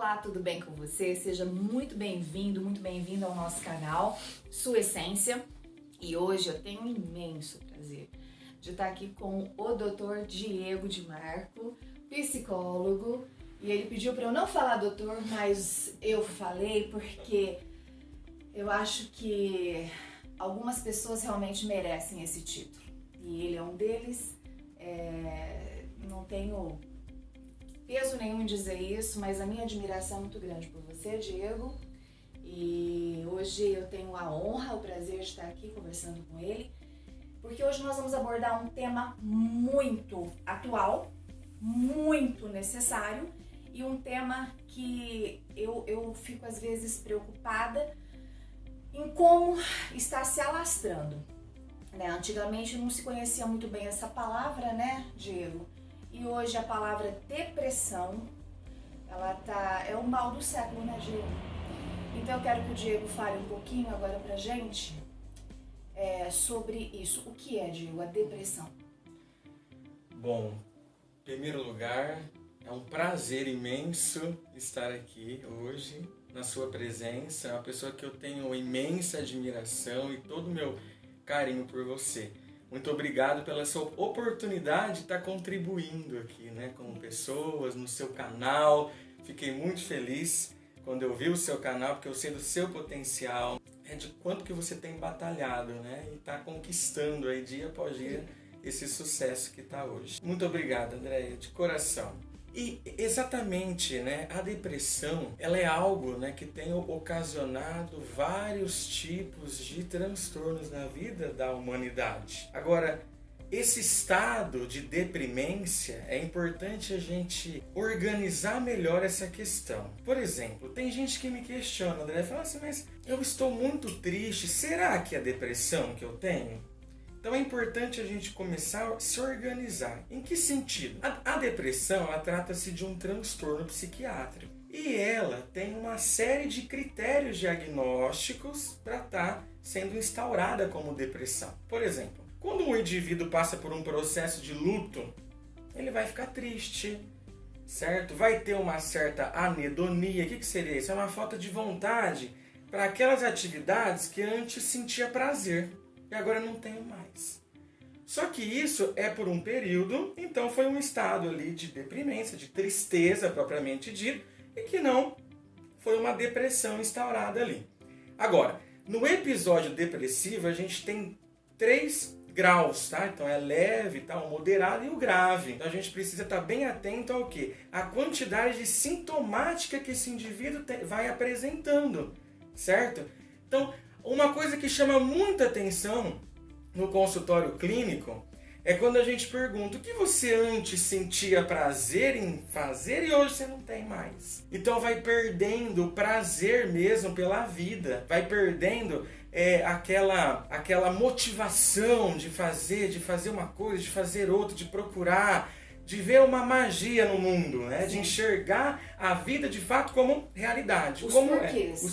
Olá, tudo bem com você? Seja muito bem-vindo ao nosso canal Sua Essência. E hoje eu tenho um imenso prazer de estar aqui com o Dr. Diego de Marco, psicólogo. E ele pediu para eu não falar doutor, mas eu falei porque eu acho que algumas pessoas realmente merecem esse título. E ele é um deles. Não tenho peso nenhum em dizer isso, mas a minha admiração é muito grande por você, Diego. E hoje eu tenho a honra, o prazer de estar aqui conversando com ele, porque hoje nós vamos abordar um tema muito atual, muito necessário e um tema que eu fico às vezes preocupada em como está se alastrando. Antigamente não se conhecia muito bem essa palavra, né, Diego? E hoje a palavra depressão, é o mal do século, né, Diego? Então eu quero que o Diego fale um pouquinho agora pra gente sobre isso. O que é, Diego, a depressão? Bom, em primeiro lugar, é um prazer imenso estar aqui hoje, na sua presença. É uma pessoa que eu tenho imensa admiração e todo o meu carinho por você. Muito obrigado pela sua oportunidade de estar contribuindo aqui, né, com pessoas no seu canal. Fiquei muito feliz quando eu vi o seu canal, porque eu sei do seu potencial, de quanto que você tem batalhado, né, e está conquistando aí dia após dia esse sucesso que está hoje. Muito obrigado, Andréia, de coração. E exatamente, né, a depressão, ela é algo, né, que tem ocasionado vários tipos de transtornos na vida da humanidade. Agora, esse estado de deprimência, é importante a gente organizar melhor essa questão. Por exemplo, tem gente que me questiona, André, fala assim, mas eu estou muito triste, será que é depressão que eu tenho? Então é importante a gente começar a se organizar. Em que sentido? A depressão, ela trata-se de um transtorno psiquiátrico. E ela tem uma série de critérios diagnósticos para estar sendo instaurada como depressão. Por exemplo, quando um indivíduo passa por um processo de luto, ele vai ficar triste, certo? Vai ter uma certa anedonia. O que seria isso? É uma falta de vontade para aquelas atividades que antes sentia prazer. E agora não tenho mais. Só que isso é por um período, então foi um estado ali de deprimência, de tristeza propriamente dito, e que não foi uma depressão instaurada ali. Agora, no episódio depressivo a gente tem 3 graus, tá? Então é leve, tá? O moderado e o grave. Então a gente precisa estar bem atento ao quê? A quantidade de sintomática que esse indivíduo vai apresentando, certo? Então, uma coisa que chama muita atenção no consultório clínico é quando a gente pergunta o que você antes sentia prazer em fazer e hoje você não tem mais. Então vai perdendo o prazer mesmo pela vida, vai perdendo aquela motivação de fazer uma coisa, de fazer outra, de procurar, de ver uma magia no mundo, né? De enxergar a vida de fato como realidade. Os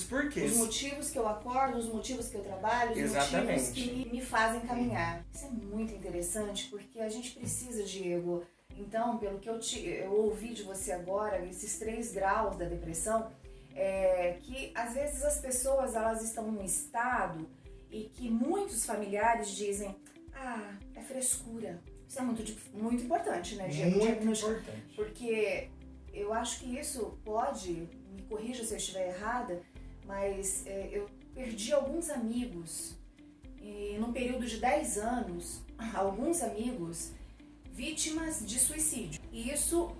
porquês. Os motivos que eu acordo, os motivos que eu trabalho, os Exatamente. motivos que me fazem caminhar. Isso é muito interessante porque a gente precisa, Diego. Então, pelo que eu ouvi de você agora, esses 3 graus da depressão, que às vezes as pessoas elas estão num estado e que muitos familiares dizem, é frescura. Isso é muito importante, né, Diego? Muito importante. Porque eu acho que isso pode, me corrija se eu estiver errada, mas eu perdi alguns amigos, e num período de 10 anos, alguns amigos vítimas de suicídio. E isso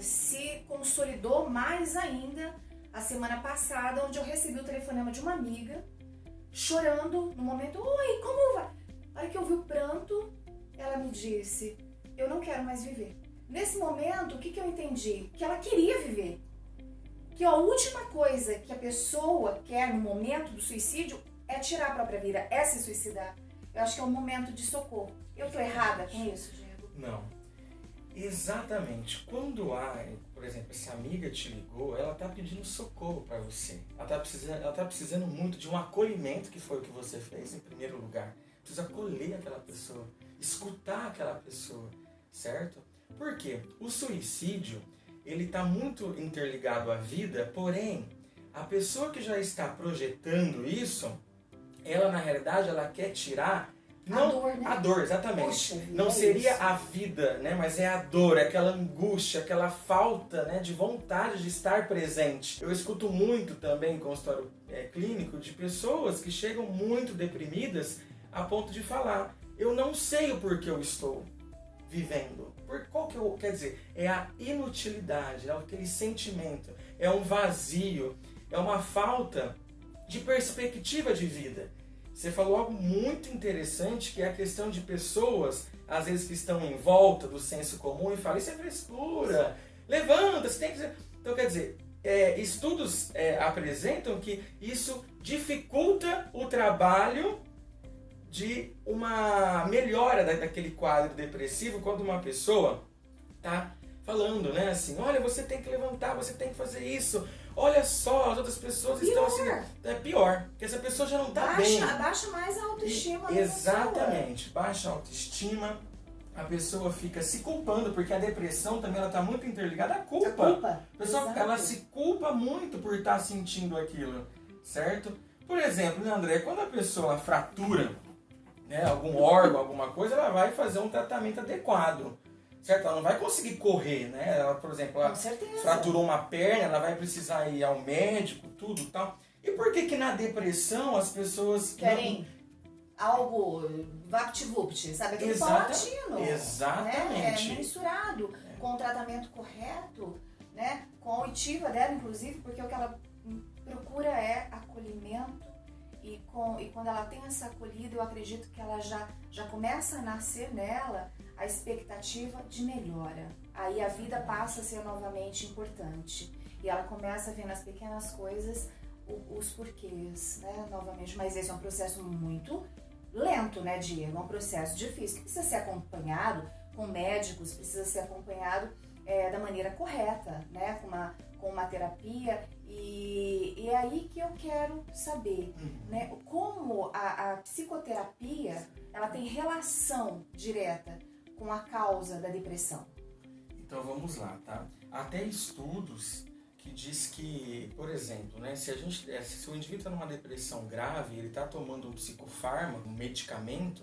se consolidou mais ainda a semana passada, onde eu recebi o telefonema de uma amiga, chorando no momento, oi, como vai? A hora que eu vi o pranto, ela me disse, eu não quero mais viver. Nesse momento, o que eu entendi? Que ela queria viver. Que a última coisa que a pessoa quer no momento do suicídio é tirar a própria vida, é se suicidar. Eu acho que é um momento de socorro. Eu tô errada com isso, Diego? Não. Exatamente. Quando por exemplo, essa amiga te ligou, ela tá pedindo socorro para você. Ela tá precisando muito de um acolhimento, que foi o que você fez em primeiro lugar. Precisa acolher aquela pessoa, escutar aquela pessoa, certo? Por quê? O suicídio, ele está muito interligado à vida, porém, a pessoa que já está projetando isso, ela na realidade ela quer tirar não, a dor, né? A dor, exatamente. Poxa, não seria isso. A vida, né? Mas é a dor, aquela angústia, aquela falta, né, de vontade de estar presente. Eu escuto muito também em consultório clínico de pessoas que chegam muito deprimidas a ponto de falar: eu não sei o porquê eu estou vivendo. Quer dizer, é a inutilidade, é aquele sentimento, é um vazio, é uma falta de perspectiva de vida. Você falou algo muito interessante, que é a questão de pessoas, às vezes, que estão em volta do senso comum e falam: isso é frescura, levanta, você tem que... Então, quer dizer, estudos apresentam que isso dificulta o trabalho de uma melhora daquele quadro depressivo, quando uma pessoa está falando, né, assim: olha, você tem que levantar, você tem que fazer isso, olha só, as outras pessoas estão assim... É pior, porque essa pessoa já não está bem. Baixa mais a autoestima. Exatamente, baixa a autoestima, a pessoa fica se culpando, porque a depressão também ela está muito interligada à culpa. A pessoa ela se culpa muito por estar sentindo aquilo, certo? Por exemplo, né, André, quando a pessoa fratura, né, algum órgão, alguma coisa, ela vai fazer um tratamento adequado. Certo? Ela não vai conseguir correr, né? Ela, por exemplo, ela fraturou uma perna, ela vai precisar ir ao médico, tudo e tal. E por que na depressão as pessoas... querem algo vapt-vupt, sabe? Aquele paulatino. Exatamente. Né? Mensurado, com o tratamento correto, né? Com a oitiva dela, inclusive, porque o que ela procura é acolhimento. E quando ela tem essa acolhida, eu acredito que ela já começa a nascer nela a expectativa de melhora. Aí a vida passa a ser novamente importante. E ela começa a ver nas pequenas coisas os porquês, né? Novamente. Mas esse é um processo muito lento, né, Diego? É um processo difícil, que precisa ser acompanhado com médicos, precisa ser acompanhado da maneira correta, né? Com uma terapia. E é aí que eu quero saber, né? Como a psicoterapia ela tem relação direta com a causa da depressão. Então vamos lá, tá? Até estudos que diz que, por exemplo, né, se o indivíduo está numa depressão grave, ele está tomando um psicofármaco, um medicamento,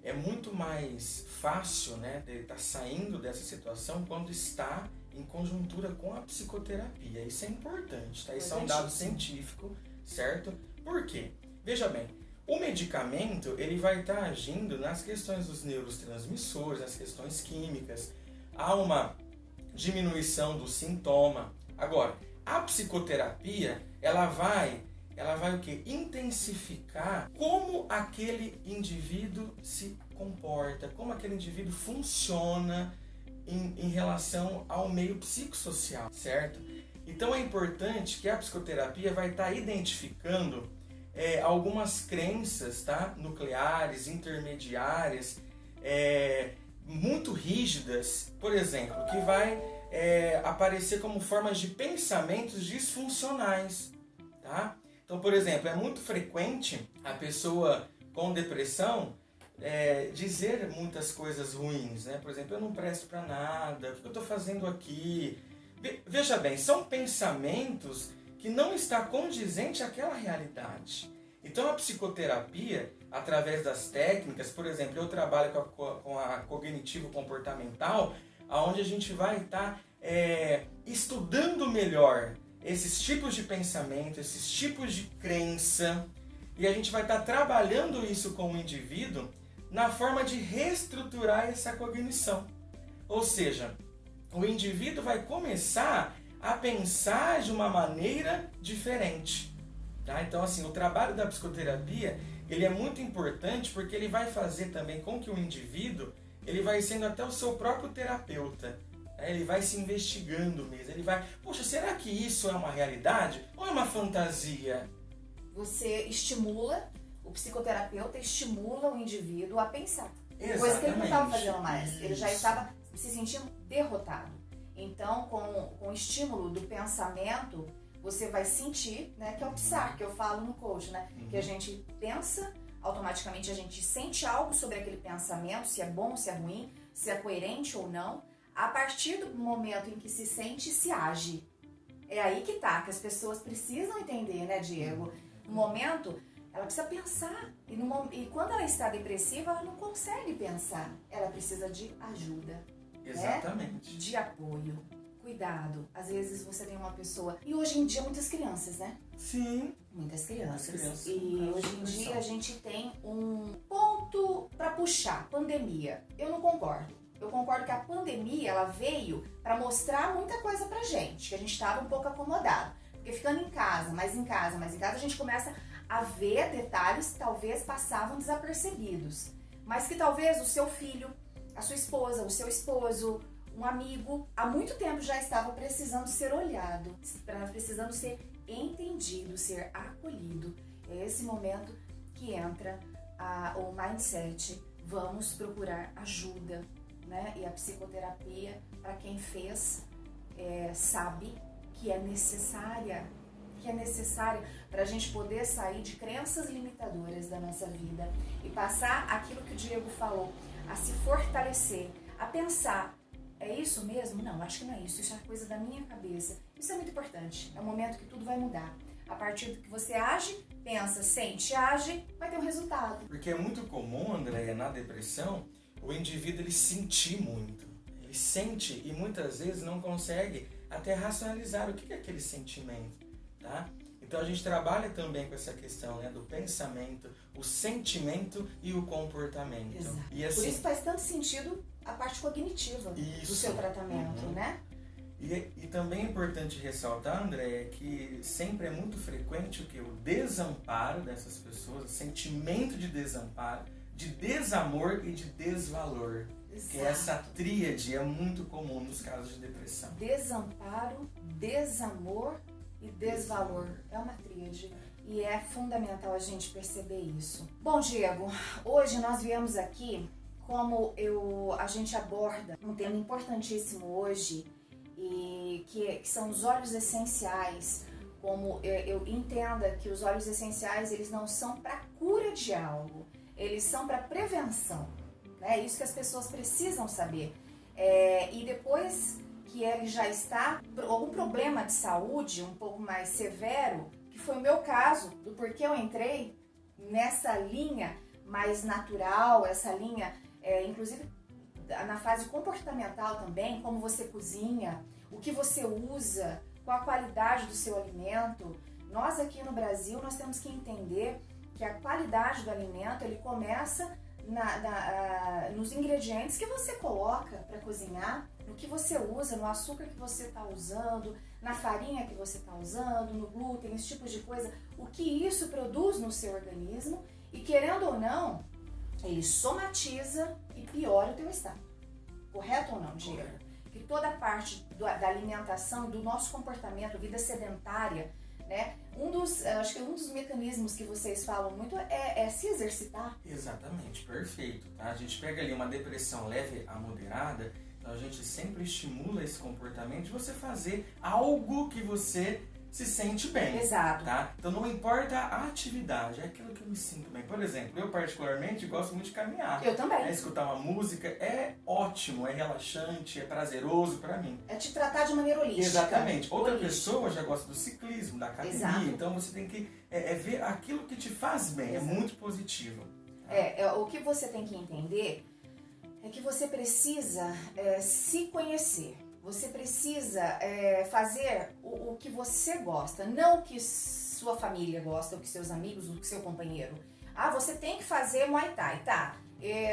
é muito mais fácil, né, ele estar saindo dessa situação quando está em conjuntura com a psicoterapia. Isso é importante, tá? Isso é um dado científico, certo? Por quê? Veja bem, o medicamento ele vai estar agindo nas questões dos neurotransmissores, nas questões químicas. Há uma diminuição do sintoma. Agora, a psicoterapia, ela vai o quê? Intensificar como aquele indivíduo se comporta, como aquele indivíduo funciona em relação ao meio psicossocial, certo? Então é importante que a psicoterapia vai estar identificando algumas crenças, tá? Nucleares, intermediárias, muito rígidas, por exemplo, que vai aparecer como formas de pensamentos disfuncionais, tá? Então, por exemplo, é muito frequente a pessoa com depressão dizer muitas coisas ruins, né? Por exemplo, eu não presto para nada, o que eu estou fazendo aqui? Veja bem, são pensamentos que não está condizente àquela realidade. Então a psicoterapia, através das técnicas, por exemplo, eu trabalho com a cognitivo-comportamental, onde a gente vai estar estudando melhor esses tipos de pensamento, esses tipos de crença, e a gente vai estar trabalhando isso com o indivíduo na forma de reestruturar essa cognição. Ou seja, o indivíduo vai começar a pensar de uma maneira diferente. Tá? Então, assim, o trabalho da psicoterapia ele é muito importante porque ele vai fazer também com que o indivíduo ele vai sendo até o seu próprio terapeuta. Ele vai se investigando mesmo. Ele vai, poxa, será que isso é uma realidade ou é uma fantasia? Você estimula, o psicoterapeuta estimula o indivíduo a pensar. Exatamente. Coisa que ele não estava fazendo mais. Isso. Ele já estava se sentindo derrotado. Então, com o estímulo do pensamento, você vai sentir, né, que é o pensar, que eu falo no coach, né? Que a gente pensa, automaticamente a gente sente algo sobre aquele pensamento, se é bom, se é ruim, se é coerente ou não. A partir do momento em que se sente, se age. É aí que tá, que as pessoas precisam entender, né, Diego? No momento, ela precisa pensar. E quando ela está depressiva, ela não consegue pensar. Ela precisa de ajuda. Exatamente. Né? De apoio. Cuidado. Às vezes você tem uma pessoa... E hoje em dia, muitas crianças, né? Sim. Muitas crianças. E hoje em dia, a gente tem um ponto para puxar. Pandemia. Eu não concordo. Eu concordo que a pandemia, ela veio para mostrar muita coisa pra gente, que a gente estava um pouco acomodado. Porque ficando em casa, a gente começa a ver detalhes que talvez passavam desapercebidos. Mas que talvez o seu filho, a sua esposa, o seu esposo, um amigo, há muito tempo já estavam precisando ser olhado, precisando ser entendido, ser acolhido. É esse momento que entra o mindset. Vamos procurar ajuda. Né? E a psicoterapia, para quem fez, sabe que é necessária para a gente poder sair de crenças limitadoras da nossa vida e passar aquilo que o Diego falou, a se fortalecer, a pensar, é isso mesmo? Não, acho que não é isso, isso é coisa da minha cabeça. Isso é muito importante, é um momento que tudo vai mudar. A partir do que você age, pensa, sente, age, vai ter um resultado. Porque é muito comum, Andréia, na depressão, o indivíduo ele sentir muito. Ele sente e muitas vezes não consegue até racionalizar o que é aquele sentimento, tá? Então a gente trabalha também com essa questão, né, do pensamento, o sentimento e o comportamento. Exato. E assim, por isso faz tanto sentido a parte cognitiva do seu tratamento, né? E também é importante ressaltar, André, que sempre é muito frequente o desamparo dessas pessoas, o sentimento de desamparo, de desamor e de desvalor. Exato. Que essa tríade é muito comum nos casos de depressão. Desamparo, desamor e desvalor. É uma tríade. E é fundamental a gente perceber isso. Bom, Diego, hoje nós viemos aqui, como a gente aborda um tema importantíssimo hoje, e que são os óleos essenciais. Como eu entenda que os óleos essenciais, eles não são para cura de algo, eles são para prevenção, né? É isso que as pessoas precisam saber. E depois que ele já está com algum problema de saúde um pouco mais severo, que foi o meu caso, do porquê eu entrei nessa linha mais natural, essa linha, inclusive na fase comportamental também, como você cozinha, o que você usa, qual a qualidade do seu alimento. Nós aqui no Brasil, nós temos que entender que a qualidade do alimento, ele começa nos ingredientes que você coloca para cozinhar, no que você usa, no açúcar que você está usando, na farinha que você está usando, no glúten, esse tipo de coisa, o que isso produz no seu organismo e, querendo ou não, ele somatiza e piora o teu estado. Correto ou não, Diego? Que toda a parte da alimentação, do nosso comportamento, vida sedentária, né? Acho que um dos mecanismos que vocês falam muito é se exercitar. Exatamente, perfeito. Tá? A gente pega ali uma depressão leve a moderada, então a gente sempre estimula esse comportamento de você fazer algo que você se sente bem. Exato. Tá? Então não importa a atividade, é aquilo que eu me sinto bem. Por exemplo, eu particularmente gosto muito de caminhar. Eu também. Escutar uma música é ótimo, é relaxante, é prazeroso pra mim. É te tratar de maneira holística. Exatamente. Outra pessoa já gosta do ciclismo, da academia. Exato. Então você tem que ver aquilo que te faz bem. Exato. É muito positivo. O que você tem que entender é que você precisa se conhecer. Você precisa fazer o que você gosta, não o que sua família gosta, o que seus amigos, o que seu companheiro. Ah, você tem que fazer Muay Thai, tá?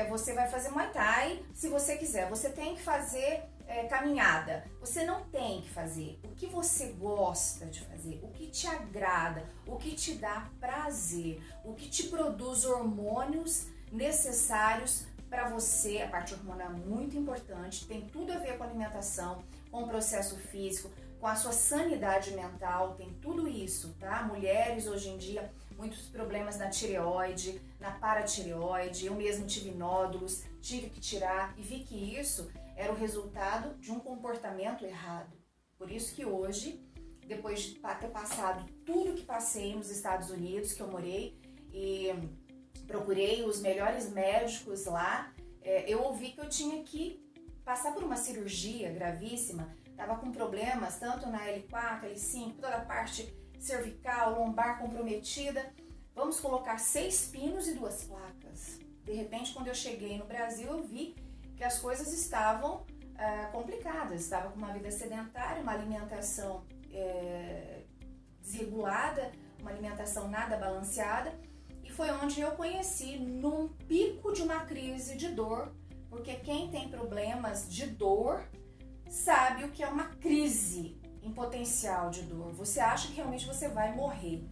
Você vai fazer Muay Thai se você quiser. Você tem que fazer caminhada. Você não tem que fazer. O que você gosta de fazer, o que te agrada, o que te dá prazer, o que te produz hormônios necessários para você. A parte hormonal é muito importante, tem tudo a ver com a alimentação, com o processo físico, com a sua sanidade mental, tem tudo isso, tá? Mulheres hoje em dia, muitos problemas na tireoide, na paratireoide, eu mesmo tive nódulos, tive que tirar e vi que isso era o resultado de um comportamento errado. Por isso que hoje, depois de ter passado tudo que passei nos Estados Unidos, que eu morei, e procurei os melhores médicos lá, eu ouvi que eu tinha que passar por uma cirurgia gravíssima, estava com problemas tanto na L4, L5, toda a parte cervical, lombar comprometida. Vamos colocar 6 pinos e 2 placas. De repente, quando eu cheguei no Brasil, eu vi que as coisas estavam complicadas. Estava com uma vida sedentária, uma alimentação desregulada, uma alimentação nada balanceada. E foi onde eu conheci, num pico de uma crise de dor, porque quem tem problemas de dor sabe o que é uma crise em potencial de dor. Você acha que realmente você vai morrer.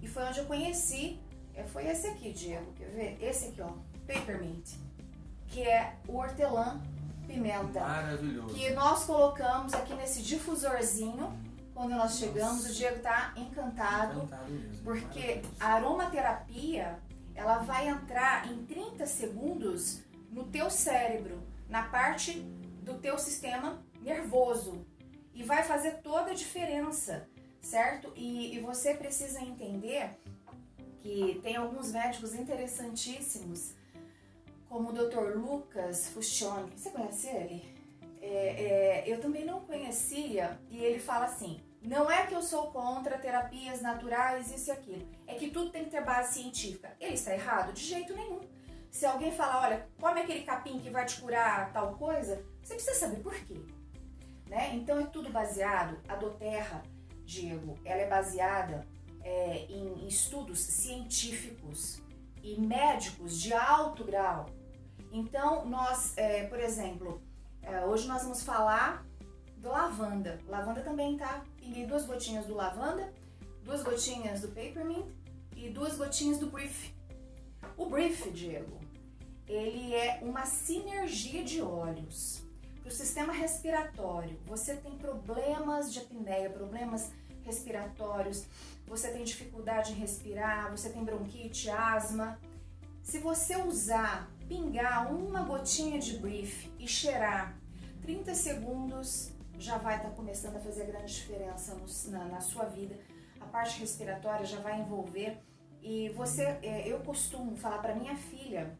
E foi onde eu conheci, foi esse aqui, Diego, quer ver? Esse aqui, ó, Peppermint, que é o hortelã-pimenta. Maravilhoso. Que nós colocamos aqui nesse difusorzinho. Quando nós chegamos, o Diego tá encantado Mesmo. porque a aromaterapia, ela vai entrar em 30 segundos no teu cérebro, na parte do teu sistema nervoso, e vai fazer toda a diferença, certo? E você precisa entender que tem alguns médicos interessantíssimos, como o Dr. Lucas Fuccione. Você conhece ele? Eu também não conhecia, e ele fala assim: não é que eu sou contra terapias naturais, isso e aquilo, é que tudo tem que ter base científica. Ele está errado? De jeito nenhum. Se alguém falar, olha, come aquele capim que vai te curar tal coisa, você precisa saber por quê, né? Então é tudo baseado, a doTERRA, Diego, ela é baseada em estudos científicos e médicos de alto grau. Então nós, por exemplo, hoje nós vamos falar do lavanda. Lavanda também, tá? Pinguei 2 gotinhas do lavanda, 2 gotinhas do peppermint e 2 gotinhas do brief. O brief, Diego, ele é uma sinergia de óleos para o sistema respiratório. Você tem problemas de apneia, problemas respiratórios, você tem dificuldade em respirar, você tem bronquite, asma. Se você usar, pingar uma gotinha de brief e cheirar 30 segundos, já vai estar começando a fazer grande diferença na sua vida. A parte respiratória já vai envolver. E eu costumo falar para minha filha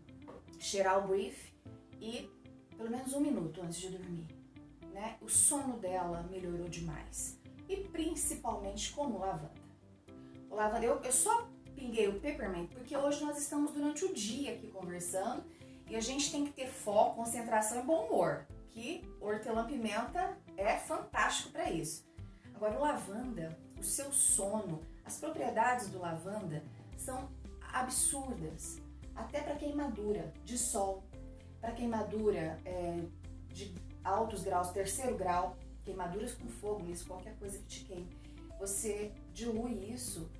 cheirar o brief e pelo menos 1 minuto antes de dormir, né? O sono dela melhorou demais. E principalmente com o lavanda. O lavanda, eu só pinguei o peppermint porque hoje nós estamos durante o dia aqui conversando e a gente tem que ter foco, concentração e bom humor. Que o hortelã-pimenta é fantástico para isso. Agora, o lavanda, o seu sono, as propriedades do lavanda são absurdas, até para queimadura de sol, para queimadura de altos graus, 3º grau, queimaduras com fogo, isso, qualquer coisa que te queime. Você dilui isso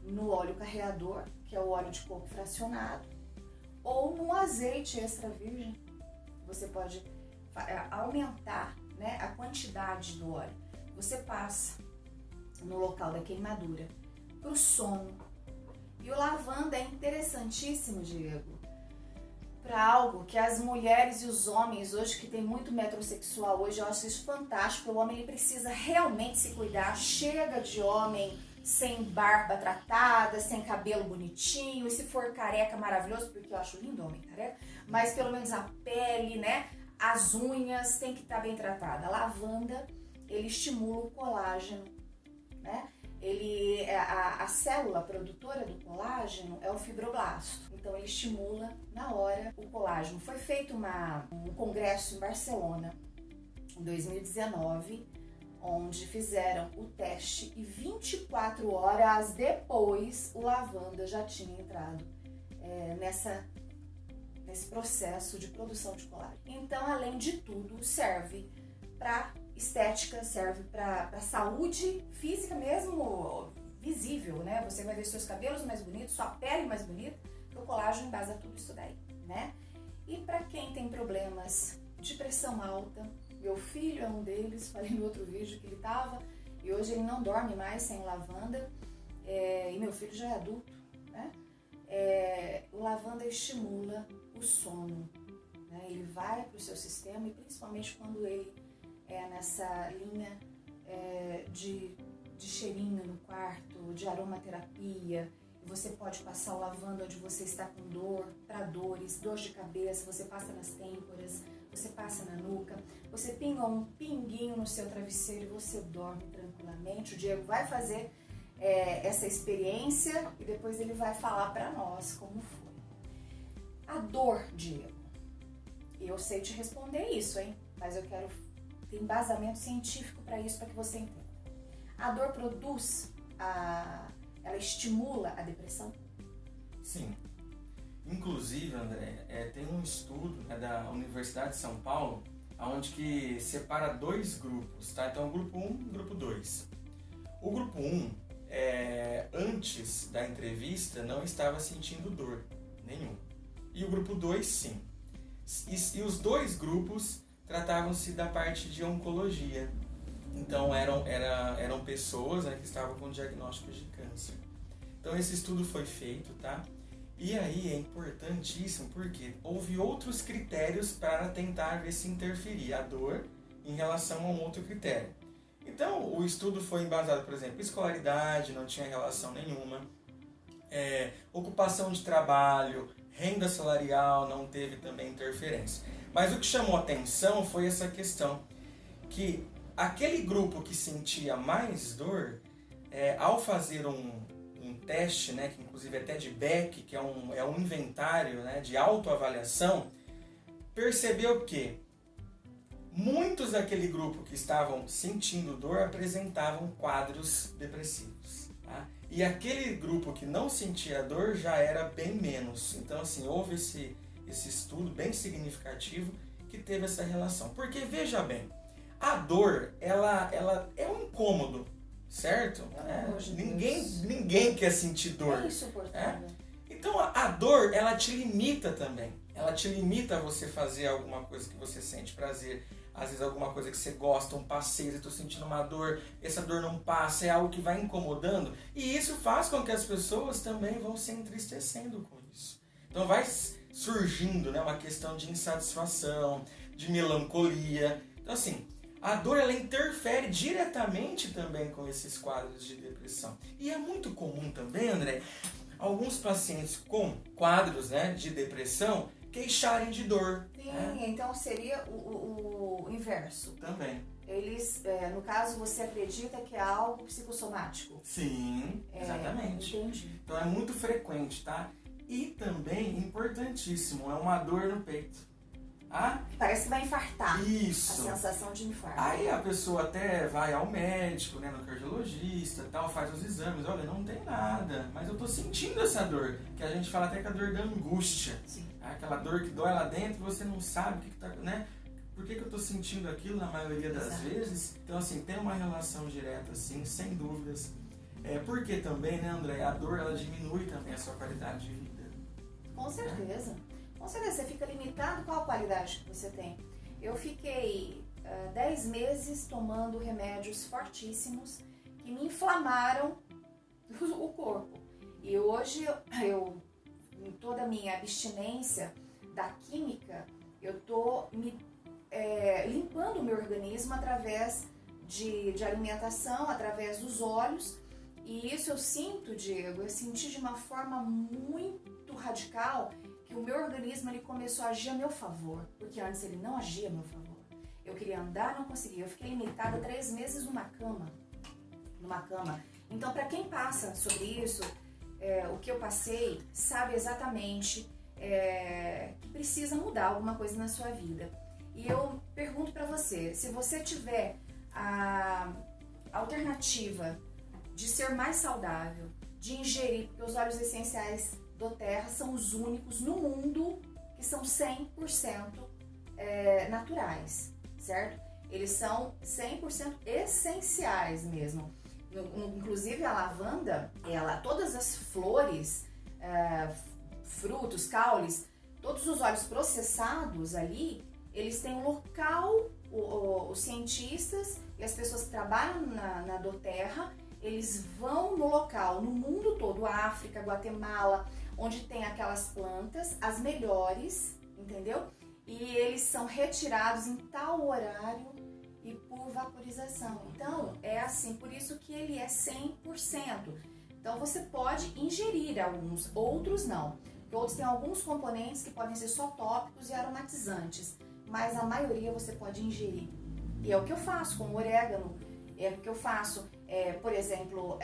no óleo carreador, que é o óleo de coco fracionado, ou no azeite extra virgem. Você pode aumentar, né, a quantidade do óleo. Você passa no local da queimadura para o sono. E o lavanda é interessantíssimo, Diego, para algo que as mulheres e os homens hoje, que tem muito metrosexual hoje, eu acho isso fantástico. O homem, ele precisa realmente se cuidar. Chega de homem sem barba tratada, sem cabelo bonitinho, e se for careca, maravilhoso, porque eu acho lindo homem careca, mas pelo menos a pele, né? As unhas tem que estar bem tratada. A lavanda, ele estimula o colágeno, né? A célula produtora do colágeno é o fibroblasto. Então ele estimula na hora o colágeno. Foi feito um congresso em Barcelona em 2019, onde fizeram o teste e 24 horas depois o lavanda já tinha entrado nesse processo de produção de colágeno. Então, além de tudo, serve para estética, serve para saúde física mesmo, visível, né? Você vai ver seus cabelos mais bonitos, sua pele mais bonita, o colágeno embasa tudo isso daí, né? E para quem tem problemas de pressão alta, meu filho é um deles, falei no outro vídeo que ele tava, e hoje ele não dorme mais sem lavanda, e meu filho já é adulto, né? O lavanda estimula o sono, né? Ele vai para o seu sistema, e principalmente quando ele é nessa linha de cheirinho no quarto, de aromaterapia. Você pode passar o lavanda onde você está com dor, para dores, dor de cabeça, você passa nas têmporas, você passa na nuca, você pinga um pinguinho no seu travesseiro e você dorme tranquilamente. O Diego vai fazer essa experiência e depois ele vai falar para nós como foi. A dor, Diego, eu sei te responder isso, hein? Mas eu quero ter embasamento científico para isso, para que você entenda. A dor produz, ela estimula a depressão? Sim. Inclusive, André, tem um estudo, né, da Universidade de São Paulo, onde que separa 2 grupos, tá? Então, grupo 1 e grupo 2. O grupo 1, antes da entrevista, não estava sentindo dor nenhuma. E o grupo 2, sim. E os 2 grupos tratavam-se da parte de oncologia. Então, eram pessoas, né, que estavam com diagnóstico de câncer. Então, esse estudo foi feito, tá? E aí é importantíssimo porque houve outros critérios para tentar ver se interferia a dor em relação a um outro critério. Então, o estudo foi embasado, por exemplo, escolaridade, não tinha relação nenhuma, ocupação de trabalho, renda salarial, não teve também interferência. Mas o que chamou atenção foi essa questão, que aquele grupo que sentia mais dor, ao fazer um teste, né, que inclusive é até de Beck, que é um inventário, né, de autoavaliação, percebeu que muitos daquele grupo que estavam sentindo dor apresentavam quadros depressivos. Tá? E aquele grupo que não sentia dor já era bem menos. Então, assim, houve esse estudo bem significativo que teve essa relação. Porque, veja bem, a dor, ela é um incômodo, certo? Ninguém quer sentir dor. É insuportável. Então, a dor, ela te limita também. Ela te limita a você fazer alguma coisa que você sente prazer. Às vezes alguma coisa que você gosta, um passeio, eu estou sentindo uma dor, essa dor não passa, é algo que vai incomodando. E isso faz com que as pessoas também vão se entristecendo com isso. Então vai surgindo, né, uma questão de insatisfação, de melancolia. Então assim, a dor ela interfere diretamente também com esses quadros de depressão. E é muito comum também, André, alguns pacientes com quadros, né, de depressão queixarem de dor. Sim, então seria o inverso. Também. Eles, no caso, você acredita que é algo psicossomático? Sim, exatamente. Entendi. Então é muito frequente, tá? E também, importantíssimo, é uma dor no peito. Parece que vai infartar. Isso. A sensação de infarto. Aí a pessoa até vai ao médico, né, no cardiologista, tal, faz os exames, olha, não tem nada, mas eu tô sentindo essa dor, que a gente fala até que a dor da angústia. Sim. Aquela dor que dói lá dentro e você não sabe o que tá, né? Por que eu tô sentindo aquilo na maioria das vezes? Então, assim, tem uma relação direta, assim, sem dúvidas. Porque também, né, André, a dor, ela diminui também a sua qualidade de vida. Com certeza. Com certeza, você fica limitado com a qualidade que você tem. Eu fiquei 10 meses tomando remédios fortíssimos que me inflamaram o corpo. E hoje, em toda a minha abstinência da química, eu tô limpando o meu organismo através de alimentação, através dos olhos. E isso eu sinto, Diego, eu senti de uma forma muito radical que o meu organismo ele começou a agir a meu favor, porque antes ele não agia a meu favor. Eu queria andar, não conseguia. Eu fiquei limitada 3 meses numa cama. Então, para quem passa sobre isso, o que eu passei, sabe exatamente que precisa mudar alguma coisa na sua vida. E eu pergunto para você, se você tiver a alternativa de ser mais saudável, de ingerir, porque os óleos essenciais doTERRA são os únicos no mundo que são 100% naturais, certo? Eles são 100% essenciais mesmo. Inclusive a lavanda, todas as flores, frutos, caules, todos os óleos processados ali, eles têm um local, os cientistas e as pessoas que trabalham na doTERRA, eles vão no local, no mundo todo, África, Guatemala, onde tem aquelas plantas, as melhores, entendeu? E eles são retirados em tal horário e por vaporização. Então, é assim, por isso que ele é 100%. Então, você pode ingerir alguns, outros não. Outros têm alguns componentes que podem ser só tópicos e aromatizantes. mas a maioria você pode ingerir. E é o que eu faço com o orégano, é o que eu faço. Por exemplo,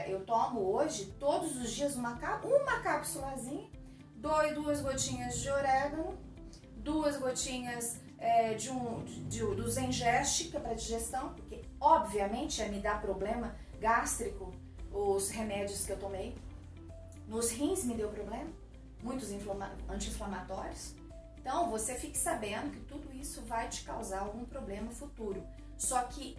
eu tomo hoje, todos os dias, uma cápsulazinha, 2 gotinhas de orégano, 2 gotinhas do Zengeste, que é para digestão, porque obviamente me dá problema gástrico os remédios que eu tomei. Nos rins me deu problema, muitos anti-inflamatórios. Então você fique sabendo que tudo isso vai te causar algum problema futuro. Só que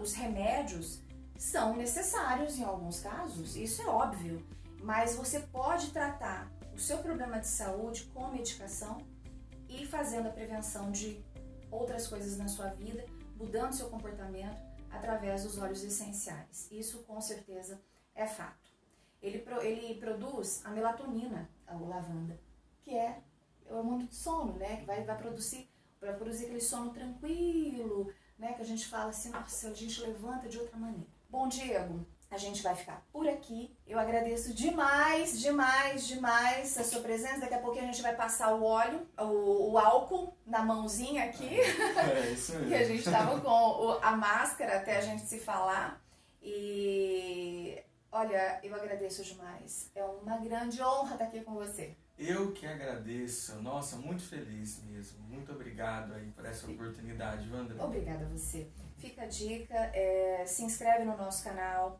os remédios são necessários em alguns casos, isso é óbvio, mas você pode tratar o seu problema de saúde com medicação e fazendo a prevenção de outras coisas na sua vida, mudando seu comportamento através dos óleos essenciais. Isso com certeza é fato. Ele produz a melatonina, a lavanda, que é o hormônio do sono, né? Que vai produzir aquele sono tranquilo, né? Que a gente fala assim, nossa, a gente levanta de outra maneira. Bom, Diego, a gente vai ficar por aqui. Eu agradeço demais, demais, demais a sua presença. Daqui a pouquinho a gente vai passar o óleo, o álcool na mãozinha aqui. Isso mesmo. Que a gente tava com a máscara até a gente se falar. E olha, eu agradeço demais. É uma grande honra estar aqui com você. Eu que agradeço. Nossa, muito feliz mesmo. Muito obrigado aí por essa oportunidade, Vandra. Obrigada a você. Fica a dica, se inscreve no nosso canal.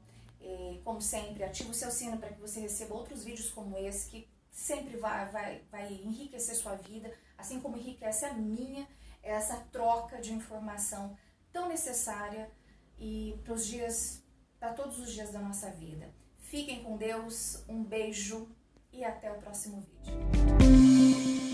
Como sempre, ativa o seu sino para que você receba outros vídeos como esse, que sempre vai enriquecer sua vida, assim como enriquece a minha, essa troca de informação tão necessária e para todos os dias da nossa vida. Fiquem com Deus, um beijo e até o próximo vídeo.